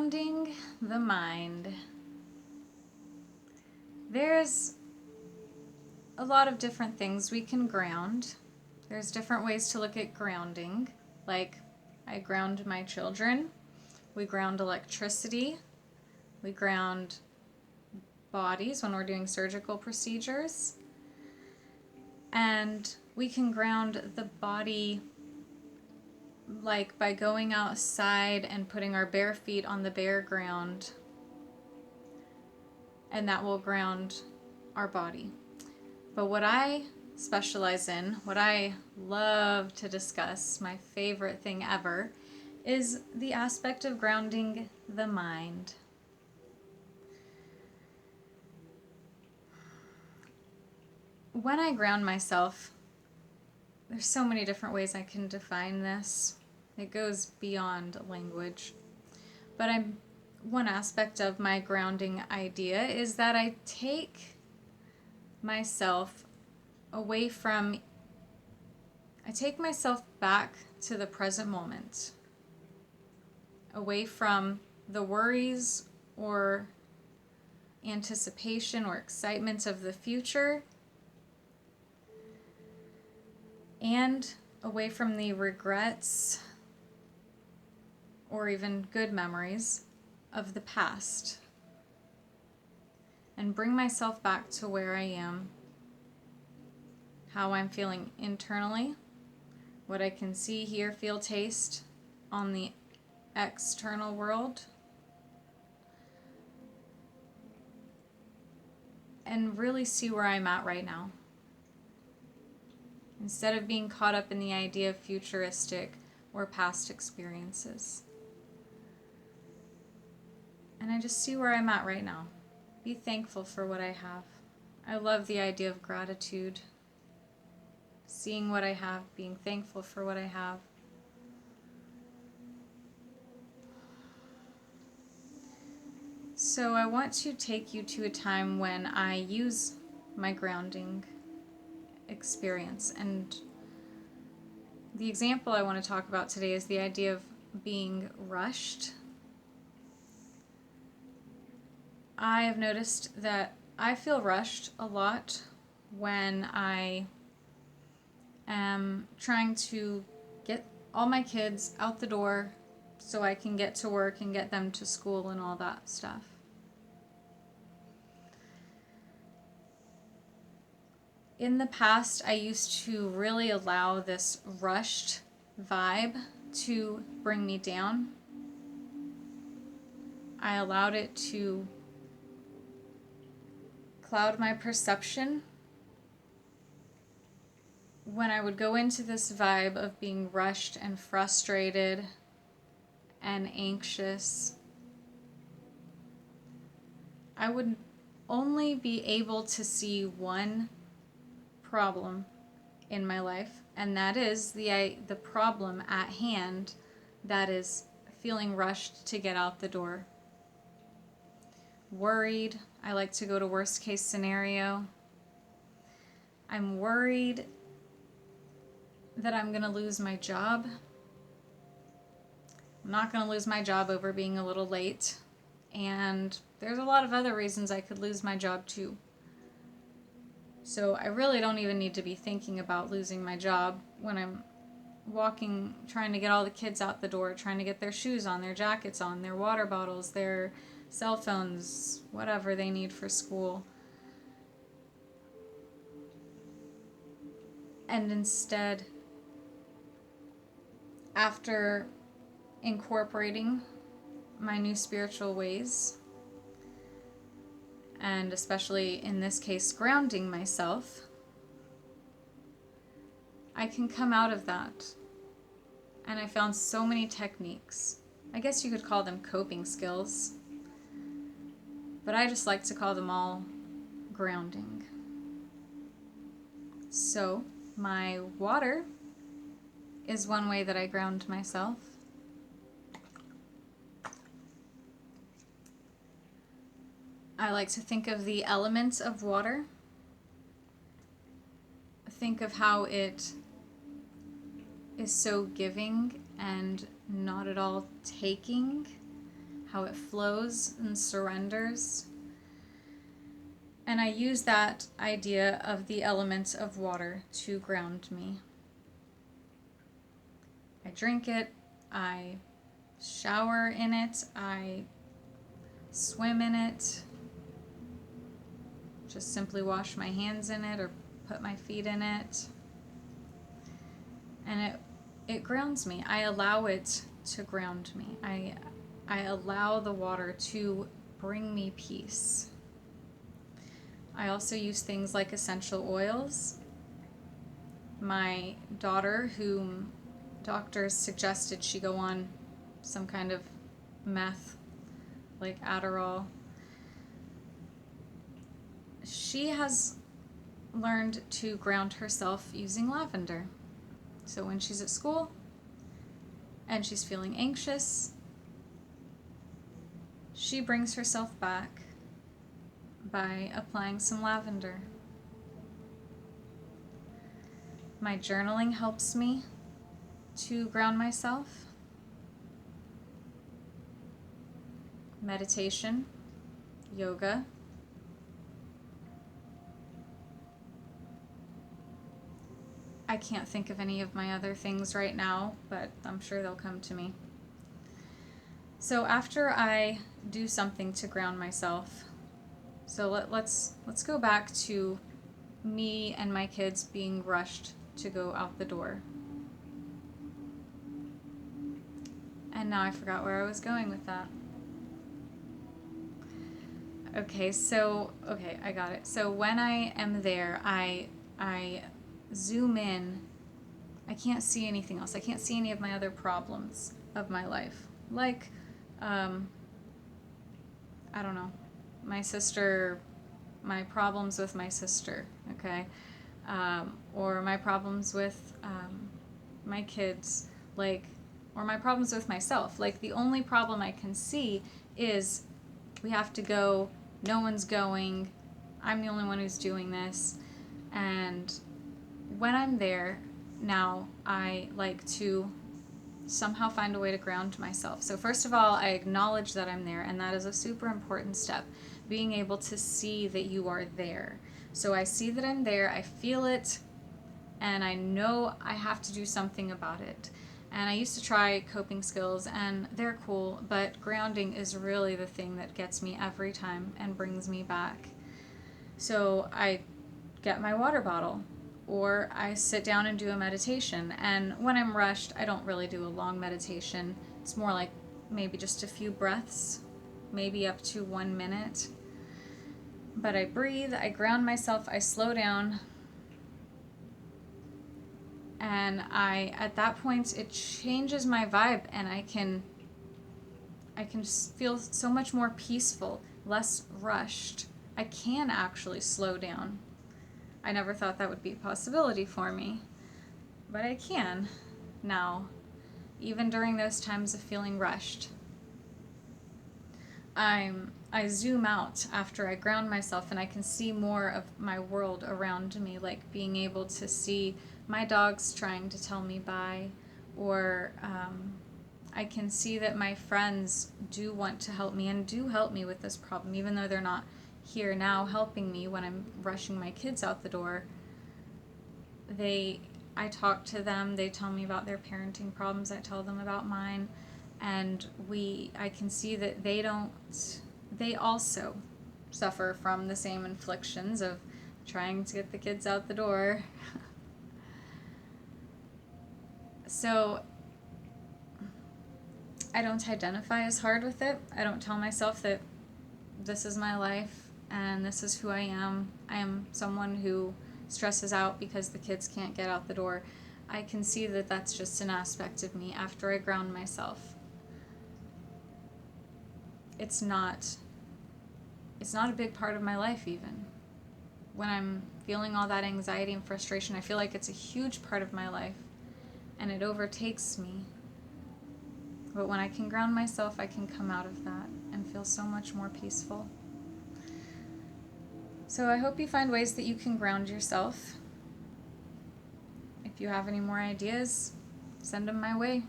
Grounding the mind. There's a lot of different things we can ground. There's different ways to look at grounding. Like, I ground my children. We ground electricity. We ground bodies when we're doing surgical procedures. And we can ground the body like by going outside and putting our bare feet on the bare ground, and that will ground our body. But what I specialize in, what I love to discuss, my favorite thing ever, is the aspect of grounding the mind. When I ground myself, there's so many different ways I can define this. It goes beyond language. But one aspect of my grounding idea is that I take myself away from, I take myself back to the present moment, away from the worries or anticipation or excitement of the future, and away from the regrets or even good memories of the past, and bring myself back to where I am, how I'm feeling internally, what I can see, hear, feel, taste on the external world, and really see where I'm at right now. Instead of being caught up in the idea of futuristic or past experiences. And I just see where I'm at right now. Be thankful for what I have. I love the idea of gratitude. Seeing what I have, being thankful for what I have. So I want to take you to a time when I use my grounding experience. And the example I want to talk about today is the idea of being rushed. I have noticed that I feel rushed a lot when I am trying to get all my kids out the door so I can get to work and get them to school and all that stuff. In the past, I used to really allow this rushed vibe to bring me down. I allowed it to cloud my perception. When I would go into this vibe of being rushed and frustrated and anxious, I would only be able to see one problem in my life, and that is the problem at hand, that is feeling rushed to get out the door. Worried. I like to go to worst case scenario. I'm worried that I'm going to lose my job. I'm not going to lose my job over being a little late. And there's a lot of other reasons I could lose my job too. So I really don't even need to be thinking about losing my job when I'm walking, trying to get all the kids out the door, trying to get their shoes on, their jackets on, their water bottles, their cell phones, whatever they need for school. And instead, after incorporating my new spiritual ways, and especially in this case, grounding myself, I can come out of that. And I found so many techniques. I guess you could call them coping skills, but I just like to call them all grounding. So, my water is one way that I ground myself. I like to think of the elements of water. Think of how it is so giving and not at all taking. how it flows and surrenders. And I use that idea of the element of water to ground me. I drink it, I shower in it, I swim in it, just simply wash my hands in it or put my feet in it. And it grounds me. I allow it to ground me. I allow the water to bring me peace. I also use things like essential oils. My daughter, whom doctors suggested she go on some kind of meth, like Adderall, she has learned to ground herself using lavender. So when she's at school and she's feeling anxious, she brings herself back by applying some lavender. My journaling helps me to ground myself. Meditation, yoga. I can't think of any of my other things right now, but I'm sure they'll come to me. So after I do something to ground myself, so let's go back to me and my kids being rushed to go out the door. And now I forgot where I was going with that. Okay, I got it. So when I am there, I zoom in. I can't see anything else. I can't see any of my other problems of my life. Like, I don't know, my problems with my sister, okay? Or my problems with my kids, like, or my problems with myself. Like, the only problem I can see is we have to go, no one's going, I'm the only one who's doing this. And when I'm there now, I like to somehow find a way to ground myself. So first of all, I acknowledge that I'm there, and that is a super important step, being able to see that you are there. So I see that I'm there, I feel it, and I know I have to do something about it. And I used to try coping skills, and they're cool, but grounding is really the thing that gets me every time and brings me back. So I get my water bottle, or I sit down and do a meditation. And when I'm rushed, I don't really do a long meditation. It's more like maybe just a few breaths, maybe up to 1 minute. But I breathe, I ground myself, I slow down. And at that point, it changes my vibe, and I can feel so much more peaceful, less rushed. I can actually slow down. I never thought that would be a possibility for me, but I can now, even during those times of feeling rushed. I zoom out after I ground myself, and I can see more of my world around me, like being able to see my dogs trying to tell me bye, or I can see that my friends do want to help me and do help me with this problem, even though they're not here now helping me when I'm rushing my kids out the door. I talk to them, they tell me about their parenting problems, I tell them about mine, and I can see that they also suffer from the same inflictions of trying to get the kids out the door. So I don't identify as hard with it. I don't tell myself that this is my life and this is who I am. I am someone who stresses out because the kids can't get out the door. I can see that that's just an aspect of me after I ground myself. It's not a big part of my life even. When I'm feeling all that anxiety and frustration, I feel like it's a huge part of my life and it overtakes me. But when I can ground myself, I can come out of that and feel so much more peaceful. So I hope you find ways that you can ground yourself. If you have any more ideas, send them my way.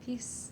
Peace.